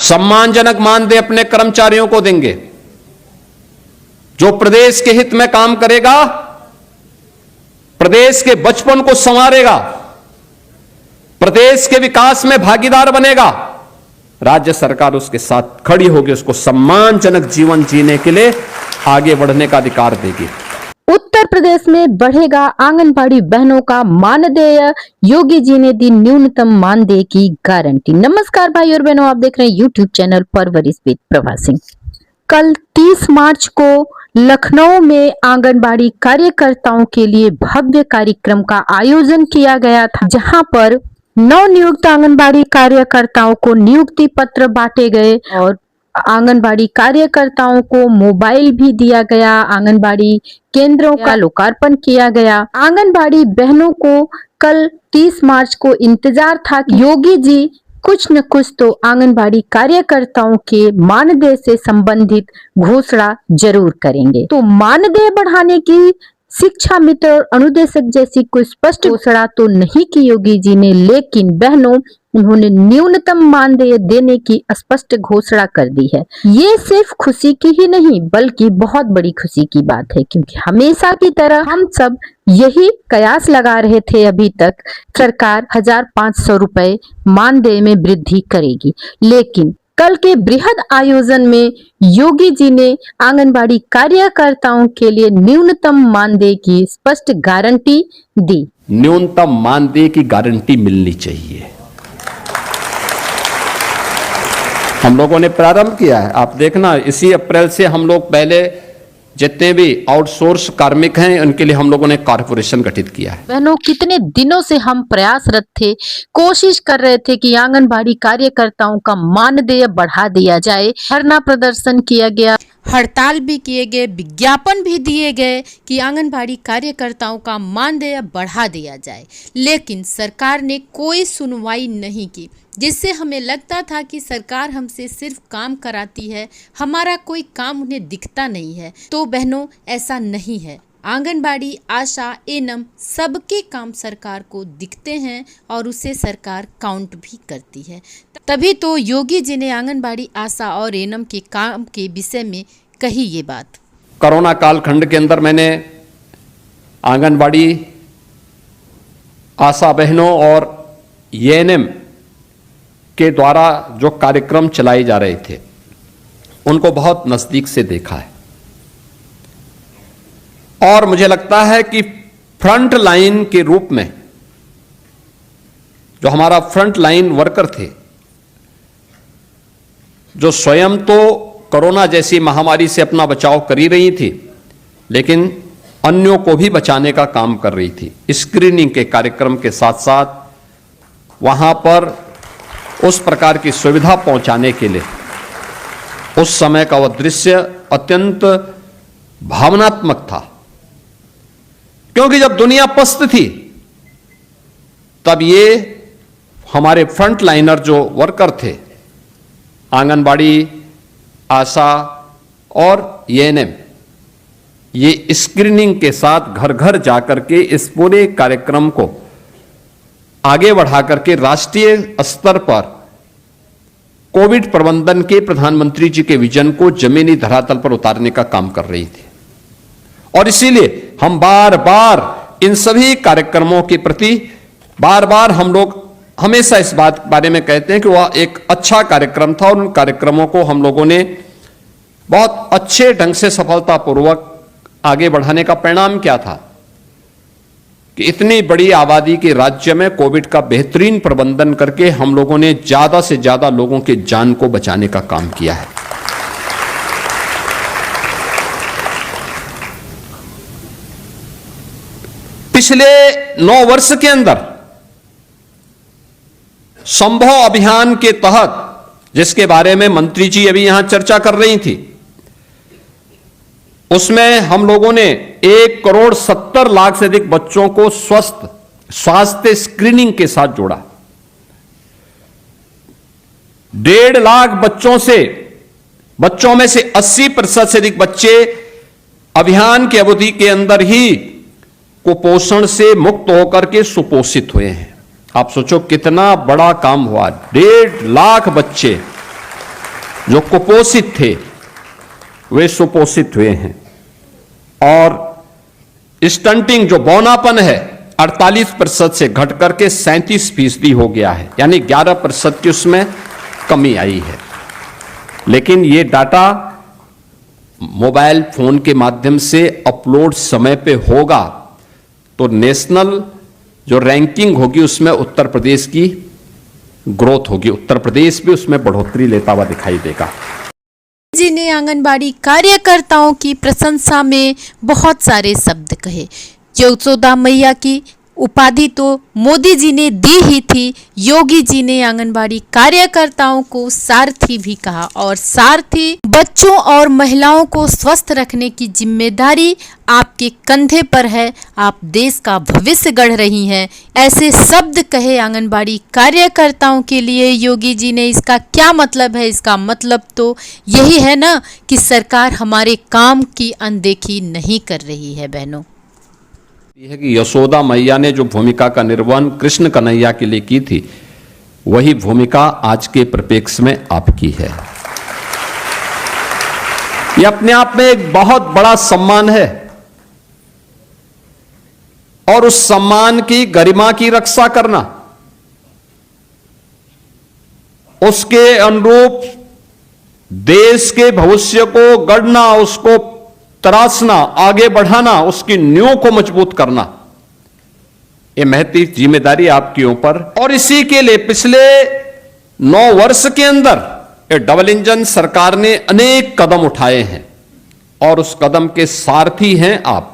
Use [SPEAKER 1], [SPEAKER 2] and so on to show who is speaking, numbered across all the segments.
[SPEAKER 1] सम्मानजनक मानदेय अपने कर्मचारियों को देंगे। जो प्रदेश के हित में काम करेगा, प्रदेश के बचपन को संवारेगा, प्रदेश के विकास में भागीदार बनेगा, राज्य सरकार उसके साथ खड़ी होगी, उसको सम्मानजनक जीवन जीने के लिए आगे बढ़ने का अधिकार देगी।
[SPEAKER 2] उत्तर प्रदेश में बढ़ेगा आंगनबाड़ी बहनों का मानदेय, योगी जी ने दी न्यूनतम मानदेय की गारंटी। नमस्कार भाई और बहनों, आप देख रहे हैं यूट्यूब चैनल परवरिश विद प्रभा सिंह। कल 30 मार्च को लखनऊ में आंगनबाड़ी कार्यकर्ताओं के लिए भव्य कार्यक्रम का आयोजन किया गया था, जहां पर नवनियुक्त आंगनबाड़ी कार्यकर्ताओं को नियुक्ति पत्र बांटे गए और आंगनबाड़ी कार्यकर्ताओं को मोबाइल भी दिया गया। आंगनबाड़ी केंद्रों का लोकार्पण किया गया। आंगनबाड़ी बहनों को कल 30 मार्च को इंतजार था कि योगी जी कुछ न कुछ तो आंगनबाड़ी कार्यकर्ताओं के मानदेय से संबंधित घोषणा जरूर करेंगे। तो मानदेय बढ़ाने की शिक्षा मित्र और अनुदेशक जैसी कोई स्पष्ट घोषणा तो नहीं की योगी जी ने, लेकिन बहनों उन्होंने न्यूनतम मानदेय देने की स्पष्ट घोषणा कर दी है। ये सिर्फ खुशी की ही नहीं बल्कि बहुत बड़ी खुशी की बात है, क्योंकि हमेशा की तरह हम सब यही कयास लगा रहे थे अभी तक सरकार 1500 रुपए मानदेय में वृद्धि करेगी, लेकिन कल के बृहद आयोजन में योगी जी ने आंगनबाड़ी कार्यकर्ताओं के लिए न्यूनतम मानदेय की स्पष्ट गारंटी दी।
[SPEAKER 1] न्यूनतम मानदेय की गारंटी मिलनी चाहिए। हम लोगों ने प्रारंभ किया है, आप देखना इसी अप्रैल से हम लोग पहले जितने भी आउटसोर्स कार्मिक हैं उनके लिए हम लोगों ने कॉर्पोरेशन गठित किया है।
[SPEAKER 2] बहनों, कितने दिनों से हम प्रयासरत थे, कोशिश कर रहे थे कि आंगनबाड़ी कार्यकर्ताओं का मानदेय बढ़ा दिया जाए। धरना प्रदर्शन किया गया,
[SPEAKER 3] हड़ताल भी किए गए, विज्ञापन भी दिए गए कि आंगनबाड़ी कार्यकर्ताओं का मानदेय बढ़ा दिया जाए, लेकिन सरकार ने कोई सुनवाई नहीं की, जिससे हमें लगता था कि सरकार हमसे सिर्फ काम कराती है, हमारा कोई काम उन्हें दिखता नहीं है। तो बहनों, ऐसा नहीं है। आंगनबाड़ी, आशा, एनम सबके काम सरकार को दिखते हैं और उसे सरकार काउंट भी करती है। तभी तो योगी जी ने आंगनबाड़ी, आशा और एनम के काम के विषय में कही ये बात।
[SPEAKER 1] कोरोना कालखंड के अंदर मैंने आंगनबाड़ी, आशा बहनों और एएनएम के द्वारा जो कार्यक्रम चलाए जा रहे थे उनको बहुत नजदीक से देखा है, और मुझे लगता है कि फ्रंट लाइन के रूप में जो हमारा फ्रंट लाइन वर्कर थे, जो स्वयं तो कोरोना जैसी महामारी से अपना बचाव कर ही रही थी, लेकिन अन्यों को भी बचाने का काम कर रही थी। स्क्रीनिंग के कार्यक्रम के साथ साथ वहां पर उस प्रकार की सुविधा पहुंचाने के लिए उस समय का वह दृश्य अत्यंत भावनात्मक था, क्योंकि जब दुनिया पस्त थी तब ये हमारे फ्रंट लाइनर जो वर्कर थे, आंगनबाड़ी, आशा और एएनएम, ये स्क्रीनिंग के साथ घर घर जाकर के इस पूरे कार्यक्रम को आगे बढ़ा करके राष्ट्रीय स्तर पर कोविड प्रबंधन के प्रधानमंत्री जी के विजन को जमीनी धरातल पर उतारने का काम कर रही थी। और इसीलिए हम बार बार इन सभी कार्यक्रमों के प्रति बार बार हम लोग हमेशा इस बात बारे में कहते हैं कि वह एक अच्छा कार्यक्रम था, और उन कार्यक्रमों को हम लोगों ने बहुत अच्छे ढंग से सफलतापूर्वक आगे बढ़ाने का परिणाम क्या था कि इतनी बड़ी आबादी के राज्य में कोविड का बेहतरीन प्रबंधन करके हम लोगों ने ज्यादा से ज्यादा लोगों के जान को बचाने का काम किया है। पिछले 9 वर्ष के अंदर संभव अभियान के तहत, जिसके बारे में मंत्री जी अभी यहां चर्चा कर रही थी, उसमें हम लोगों ने 1,70,00,000 से अधिक बच्चों को स्वास्थ्य स्क्रीनिंग के साथ जोड़ा। 1.5 लाख बच्चों में से 80% से अधिक बच्चे अभियान की अवधि के अंदर ही कुपोषण से मुक्त होकर के सुपोषित हुए हैं। आप सोचो कितना बड़ा काम हुआ। 1.5 लाख बच्चे जो कुपोषित थे वे सुपोषित हुए हैं, और स्टंटिंग जो बौनापन है 48% से घट करके 37% हो गया है, यानी 11% की उसमें कमी आई है। लेकिन ये डाटा मोबाइल फोन के माध्यम से अपलोड समय पे होगा तो नेशनल जो रैंकिंग होगी उसमें उत्तर प्रदेश की ग्रोथ होगी, उत्तर प्रदेश भी उसमें बढ़ोतरी लेता हुआ दिखाई देगा।
[SPEAKER 3] जी ने आंगनबाड़ी कार्यकर्ताओं की प्रशंसा में बहुत सारे शब्द कहे। यशोदा मैया की उपाधि तो मोदी जी ने दी ही थी, योगी जी ने आंगनबाड़ी कार्यकर्ताओं को सारथी भी कहा, और सारथी बच्चों और महिलाओं को स्वस्थ रखने की जिम्मेदारी आपके कंधे पर है, आप देश का भविष्य गढ़ रही हैं, ऐसे शब्द कहे आंगनबाड़ी कार्यकर्ताओं के लिए योगी जी ने। इसका क्या मतलब है? इसका मतलब तो यही है ना कि सरकार हमारे काम की अनदेखी नहीं कर रही है। बहनों,
[SPEAKER 1] यह है कि यशोदा मैया ने जो भूमिका का निर्वहन कृष्ण कन्हैया के लिए की थी, वही भूमिका आज के परिप्रेक्ष्य में आपकी है। यह अपने आप में एक बहुत बड़ा सम्मान है, और उस सम्मान की गरिमा की रक्षा करना, उसके अनुरूप देश के भविष्य को गढ़ना, उसको तराशना, आगे बढ़ाना, उसकी नींव को मजबूत करना, यह महती जिम्मेदारी आपके ऊपर। और इसी के लिए पिछले 9 वर्ष के अंदर ये डबल इंजन सरकार ने अनेक कदम उठाए हैं, और उस कदम के सारथी हैं आप।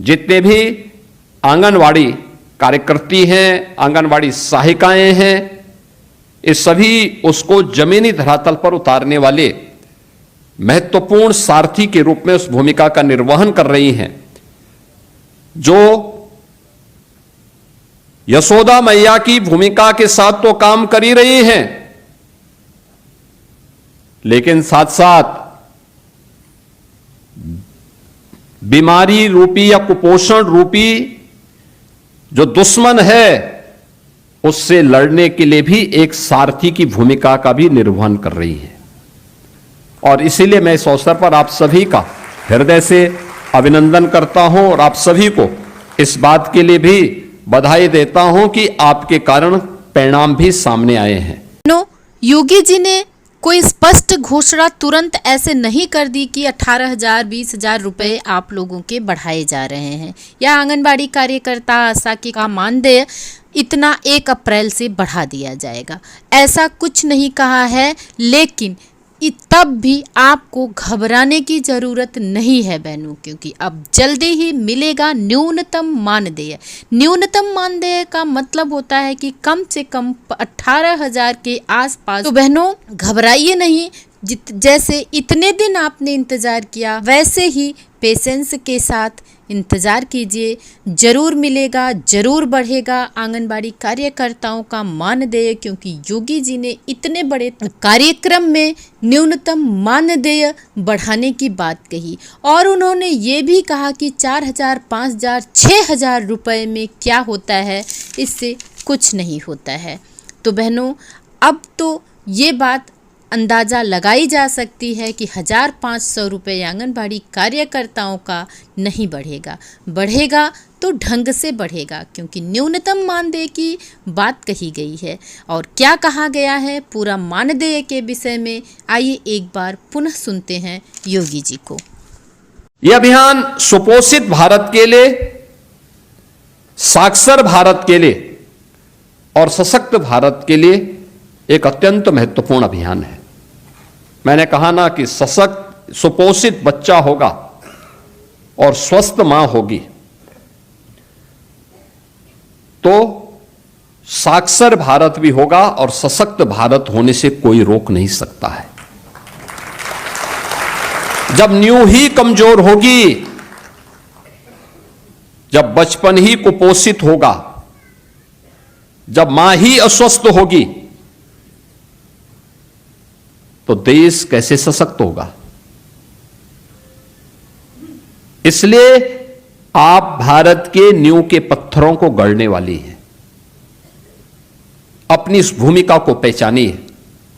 [SPEAKER 1] जितने भी आंगनवाड़ी कार्यकर्ती हैं, आंगनवाड़ी सहायिकाएं हैं, ये सभी उसको जमीनी धरातल पर उतारने वाले महत्वपूर्ण सारथी के रूप में उस भूमिका का निर्वहन कर रही हैं, जो यशोदा मैया की भूमिका के साथ तो काम कर ही रही हैं, लेकिन साथ साथ बीमारी रूपी या कुपोषण रूपी जो दुश्मन है उससे लड़ने के लिए भी एक सारथी की भूमिका का भी निर्वहन कर रही है। और इसीलिए मैं इस अवसर पर आप सभी का हृदय से अभिनंदन करता हूं, और आप सभी को इस बात के लिए भी बधाई देता हूं कि आपके कारण परिणाम भी सामने आए हैं।
[SPEAKER 3] योगी जी ने कोई स्पष्ट घोषणा तुरंत ऐसे नहीं कर दी कि 18,000 20,000 रुपए आप लोगों के बढ़ाए जा रहे हैं, या आंगनबाड़ी कार्यकर्ता आशा का मानदेय इतना 1 अप्रैल से बढ़ा दिया जाएगा, ऐसा कुछ नहीं कहा है। लेकिन तब भी आपको घबराने की ज़रूरत नहीं है बहनों, क्योंकि अब जल्दी ही मिलेगा न्यूनतम मानदेय। न्यूनतम मानदेय का मतलब होता है कि कम से कम 18,000 के आसपास। तो बहनों, घबराइए नहीं, जैसे इतने दिन आपने इंतज़ार किया वैसे ही पेशेंस के साथ इंतज़ार कीजिए, ज़रूर मिलेगा, ज़रूर बढ़ेगा आंगनबाड़ी कार्यकर्ताओं का मानदेय, क्योंकि योगी जी ने इतने बड़े कार्यक्रम में न्यूनतम मानदेय बढ़ाने की बात कही, और उन्होंने ये भी कहा कि 4,000 5,000 6,000 रुपये में क्या होता है, इससे कुछ नहीं होता है। तो बहनों, अब तो ये बात अंदाज़ा लगाई जा सकती है कि 1,500 रुपये आंगनबाड़ी कार्यकर्ताओं का नहीं बढ़ेगा, बढ़ेगा तो ढंग से बढ़ेगा, क्योंकि न्यूनतम मानदेय की बात कही गई है। और क्या कहा गया है पूरा मानदेय के विषय में, आइए एक बार पुनः सुनते हैं योगी जी को।
[SPEAKER 1] यह अभियान सुपोषित भारत के लिए, साक्षर भारत के लिए और सशक्त भारत के लिए एक अत्यंत महत्वपूर्ण अभियान है। मैंने कहा ना कि सशक्त सुपोषित बच्चा होगा और स्वस्थ मां होगी तो साक्षर भारत भी होगा, और सशक्त भारत होने से कोई रोक नहीं सकता है। जब नींव ही कमजोर होगी, जब बचपन ही कुपोषित होगा, जब मां ही अस्वस्थ होगी, तो देश कैसे सशक्त होगा। इसलिए आप भारत के नींव के पत्थरों को गढ़ने वाली हैं। अपनी इस भूमिका को पहचानिए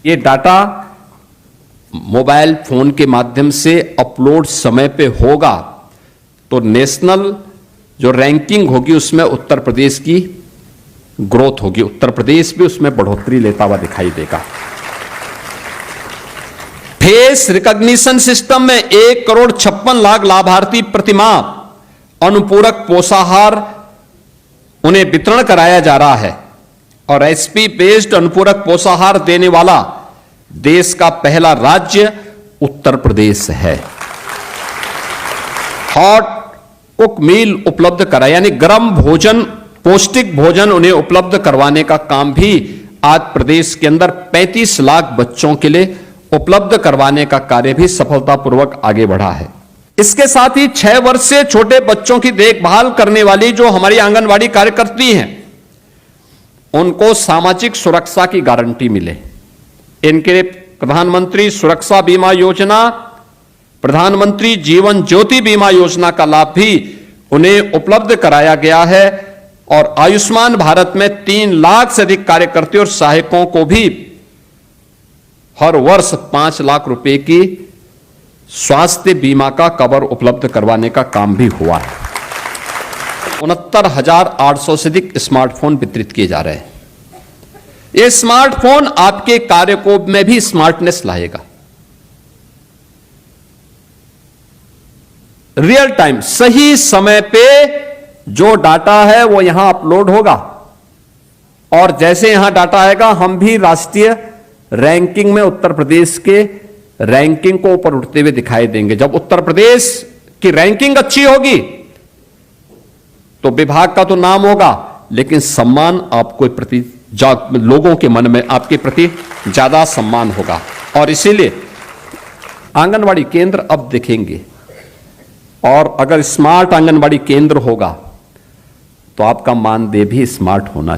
[SPEAKER 1] ये डाटा मोबाइल फोन के माध्यम से अपलोड समय पे होगा तो नेशनल जो रैंकिंग होगी उसमें उत्तर प्रदेश की ग्रोथ होगी, उत्तर प्रदेश भी उसमें बढ़ोतरी लेता हुआ दिखाई देगा। फेस रिकॉग्निशन सिस्टम में 1,56,00,000 लाभार्थी प्रतिमाह अनुपूरक पोषाहार उन्हें वितरण कराया जा रहा है और एसपी बेस्ड अनुपूरक पोषाहार देने वाला देश का पहला राज्य उत्तर प्रदेश है। हॉट कुक मील उपलब्ध करा यानी गर्म भोजन, पौष्टिक भोजन उन्हें उपलब्ध करवाने का काम भी आज प्रदेश के अंदर 35 लाख बच्चों के लिए उपलब्ध करवाने का कार्य भी सफलतापूर्वक आगे बढ़ा है। इसके साथ ही 6 वर्ष से छोटे बच्चों की देखभाल करने वाली जो हमारी आंगनवाड़ी कार्यकर्ती हैं उनको सामाजिक सुरक्षा की गारंटी मिले। इनके लिए प्रधानमंत्री सुरक्षा बीमा योजना, प्रधानमंत्री जीवन ज्योति बीमा योजना का लाभ भी उन्हें उपलब्ध कराया गया है और आयुष्मान भारत में 3 लाख से अधिक कार्यकर्ता और सहायकों को भी हर वर्ष 5 लाख रुपए की स्वास्थ्य बीमा का कवर उपलब्ध करवाने का काम भी हुआ है। 69,800 से अधिक स्मार्टफोन वितरित किए जा रहे हैं। ये स्मार्टफोन आपके कार्य को में भी स्मार्टनेस लाएगा। रियल टाइम सही समय पे जो डाटा है वो यहां अपलोड होगा और जैसे यहां डाटा आएगा हम भी राष्ट्रीय रैंकिंग में उत्तर प्रदेश के रैंकिंग को ऊपर उठते हुए दिखाई देंगे। जब उत्तर प्रदेश की रैंकिंग अच्छी होगी तो विभाग का तो नाम होगा लेकिन सम्मान आपको प्रति लोगों के मन में आपके प्रति ज्यादा सम्मान होगा और इसीलिए आंगनवाड़ी केंद्र अब दिखेंगे और अगर स्मार्ट आंगनवाड़ी केंद्र होगा तो आपका मानदेय भी स्मार्ट होना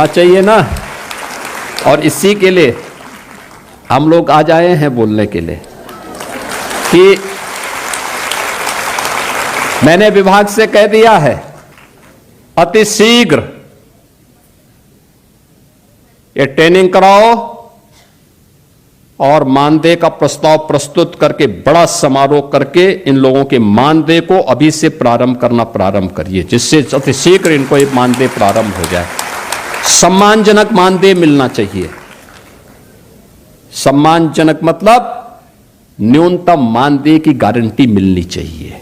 [SPEAKER 1] चाहिए ना। और इसी के लिए हम लोग आज आए हैं बोलने के लिए कि मैंने विभाग से कह दिया है अति शीघ्र ये ट्रेनिंग कराओ और मानदेय का प्रस्ताव प्रस्तुत करके बड़ा समारोह करके इन लोगों के मानदेय को अभी से प्रारंभ करिए जिससे अति शीघ्र इनको ये मानदेय प्रारंभ हो जाए। सम्मानजनक मानदेय मिलना चाहिए। सम्मानजनक मतलब न्यूनतम मानदेय की गारंटी मिलनी चाहिए।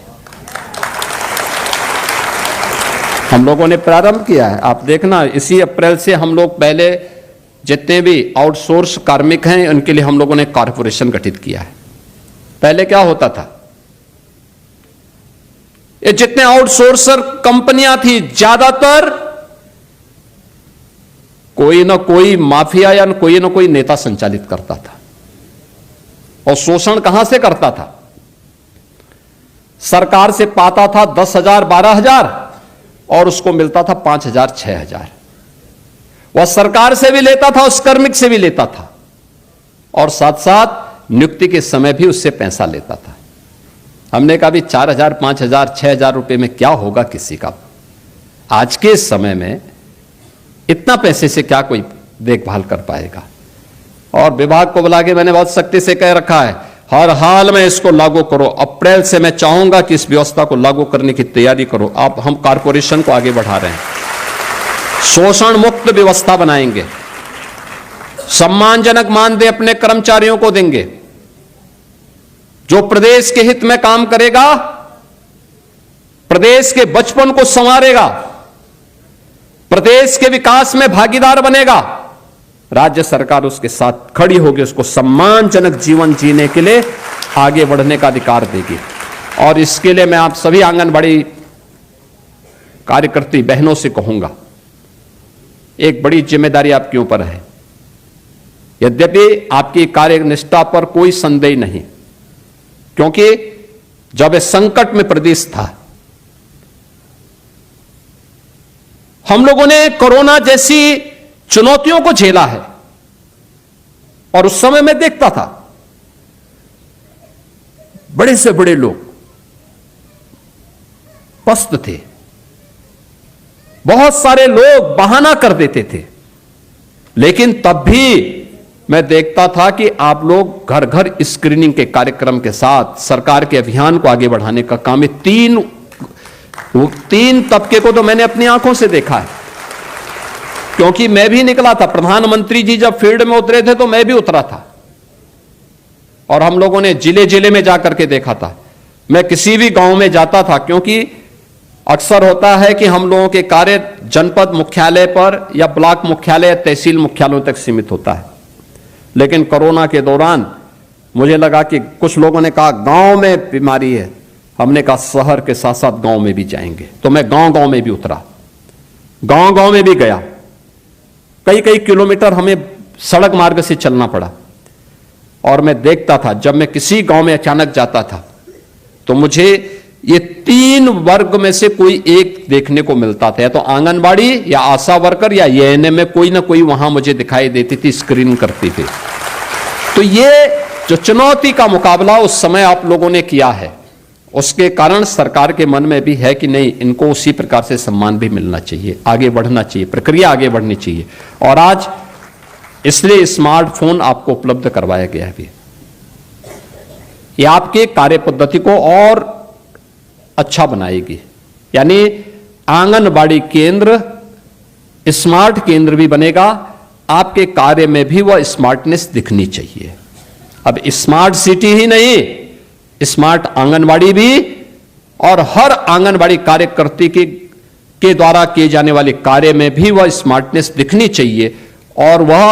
[SPEAKER 1] हम लोगों ने प्रारंभ किया है, आप देखना इसी अप्रैल से हम लोग पहले जितने भी आउटसोर्स कार्मिक हैं उनके लिए हम लोगों ने कॉर्पोरेशन गठित किया है। पहले क्या होता था, ये जितने आउटसोर्सर कंपनियां थी ज्यादातर कोई ना कोई माफिया या कोई ना कोई नेता संचालित करता था और शोषण कहां से करता था, सरकार से पाता था 10,000 12,000 और उसको मिलता था 5,000 6,000। वह सरकार से भी लेता था, उस कार्मिक से भी लेता था और साथ साथ नियुक्ति के समय भी उससे पैसा लेता था। हमने कहा भी 4,000 5,000 6,000 रुपए में क्या होगा किसी का। आज के समय में इतना पैसे से क्या कोई देखभाल कर पाएगा। और विभाग को बुला के मैंने बहुत सख्ती से कह रखा है हर हाल में इसको लागू करो। अप्रैल से मैं चाहूंगा कि इस व्यवस्था को लागू करने की तैयारी करो। आप हम कॉर्पोरेशन को आगे बढ़ा रहे हैं, शोषण मुक्त व्यवस्था बनाएंगे, सम्मानजनक मानदेय अपने कर्मचारियों को देंगे। जो प्रदेश के हित में काम करेगा, प्रदेश के बचपन को संवारेगा, प्रदेश के विकास में भागीदार बनेगा, राज्य सरकार उसके साथ खड़ी होगी, उसको सम्मानजनक जीवन जीने के लिए आगे बढ़ने का अधिकार देगी। और इसके लिए मैं आप सभी आंगनबाड़ी कार्यकर्ती बहनों से कहूंगा, एक बड़ी जिम्मेदारी आपके ऊपर है। यद्यपि आपकी कार्यनिष्ठा पर कोई संदेह नहीं, क्योंकि जब इस संकट में प्रदेश था, हम लोगों ने कोरोना जैसी चुनौतियों को झेला है और उस समय मैं देखता था बड़े से बड़े लोग पस्त थे, बहुत सारे लोग बहाना कर देते थे लेकिन तब भी मैं देखता था कि आप लोग घर घर स्क्रीनिंग के कार्यक्रम के साथ सरकार के अभियान को आगे बढ़ाने का काम है। तीन तबके को तो मैंने अपनी आंखों से देखा है, क्योंकि मैं भी निकला था। प्रधानमंत्री जी जब फील्ड में उतरे थे तो मैं भी उतरा था, और हम लोगों ने जिले जिले में जाकर के देखा था। मैं किसी भी गांव में जाता था, क्योंकि अक्सर होता है कि हम लोगों के कार्य जनपद मुख्यालय पर या ब्लॉक मुख्यालय, तहसील मुख्यालयों तक सीमित होता है। लेकिन कोरोना के दौरान मुझे लगा कि कुछ लोगों ने कहा गांव में बीमारी है, हमने कहा शहर के साथ साथ गांव में भी जाएंगे। तो मैं गांव गांव में भी उतरा, गांव गांव में भी गया। कई कई किलोमीटर हमें सड़क मार्ग से चलना पड़ा, और मैं देखता था, जब मैं किसी गांव में अचानक जाता था तो मुझे ये 3 वर्ग में से कोई एक देखने को मिलता था, या तो आंगनबाड़ी या आशा वर्कर या एएनएम में कोई ना कोई वहां मुझे दिखाई देती थी, स्क्रीन करती थी। तो ये जो चुनौती का मुकाबला उस समय आप लोगों ने किया है, उसके कारण सरकार के मन में भी है कि नहीं, इनको उसी प्रकार से सम्मान भी मिलना चाहिए, आगे बढ़ना चाहिए, प्रक्रिया आगे बढ़नी चाहिए। और आज इसलिए स्मार्टफोन आपको उपलब्ध करवाया गया है। ये आपके कार्य पद्धति को और अच्छा बनाएगी, यानी आंगनबाड़ी केंद्र स्मार्ट केंद्र भी बनेगा। आपके कार्य में भी वह स्मार्टनेस दिखनी चाहिए। अब स्मार्ट सिटी ही नहीं, स्मार्ट आंगनबाड़ी भी, और हर आंगनबाड़ी कार्यकर्ती के द्वारा किए जाने वाले कार्य में भी वह स्मार्टनेस दिखनी चाहिए, और वह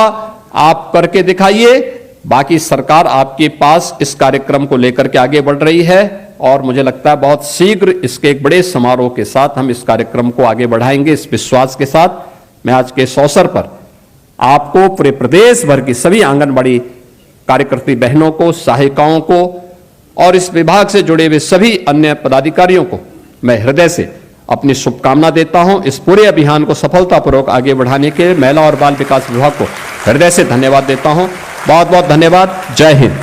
[SPEAKER 1] आप करके दिखाइए। बाकी सरकार आपके पास इस कार्यक्रम को लेकर के आगे बढ़ रही है, और मुझे लगता है बहुत शीघ्र इसके एक बड़े समारोह के साथ हम इस कार्यक्रम को आगे बढ़ाएंगे। इस विश्वास के साथ मैं आज के इस अवसर पर आपको, पूरे प्रदेश भर की सभी आंगनबाड़ी कार्यकर्ती बहनों को, सहायिकाओं को और इस विभाग से जुड़े हुए सभी अन्य पदाधिकारियों को मैं हृदय से अपनी शुभकामना देता हूं। इस पूरे अभियान को सफलतापूर्वक आगे बढ़ाने के महिला और बाल विकास विभाग को हृदय से धन्यवाद देता हूं। बहुत बहुत धन्यवाद। जय हिंद।